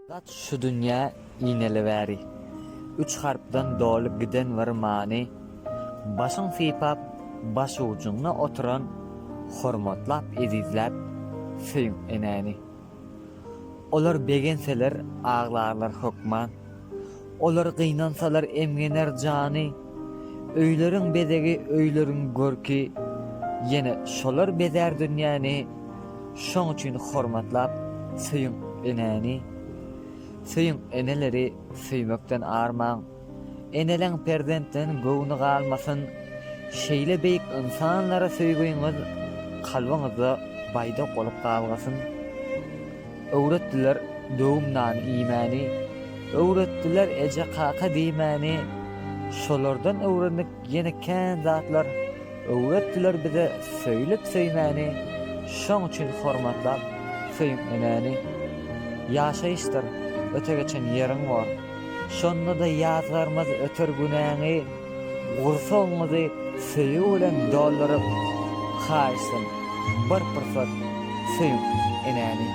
Zat şu dünya iňelebäri. Üç harpdan dolup giden bir many. Başyň sypap, baş ucuna oturan hormatlap, ezizläp süýüň enäni. Olar begenseler aglarlar hokman. Olar gynansalar emgener jany. Öýleriň bedegi, öýleriň görki. Ýene şolar bezer dünýäni. Şoň üçin hormatlap süýüň enäni. Süýüň eneleri süýmekden armaň. Eneleň perdentten gowuny galmasyn. Şeýle beýik insanlara süýgüňiz kalbyňyzda baýda bolup galgasyn. Öwretdiler dowumdan iýmäni. Öwretdiler eje kaka diýmäni. Şolardan öwrenip ýene kän zatlar öwretdiler bize söýlep söýmäni. Şoň üçin hormatlap süýüň enäni. Ýaşaýyşdyr, öte geçen ýeriň bar. Şonda da ýazgarmaz öter günäňi, gursoňyzy söýü bilen dolduryp, haýsyn bir pyrsat süýüň enäni.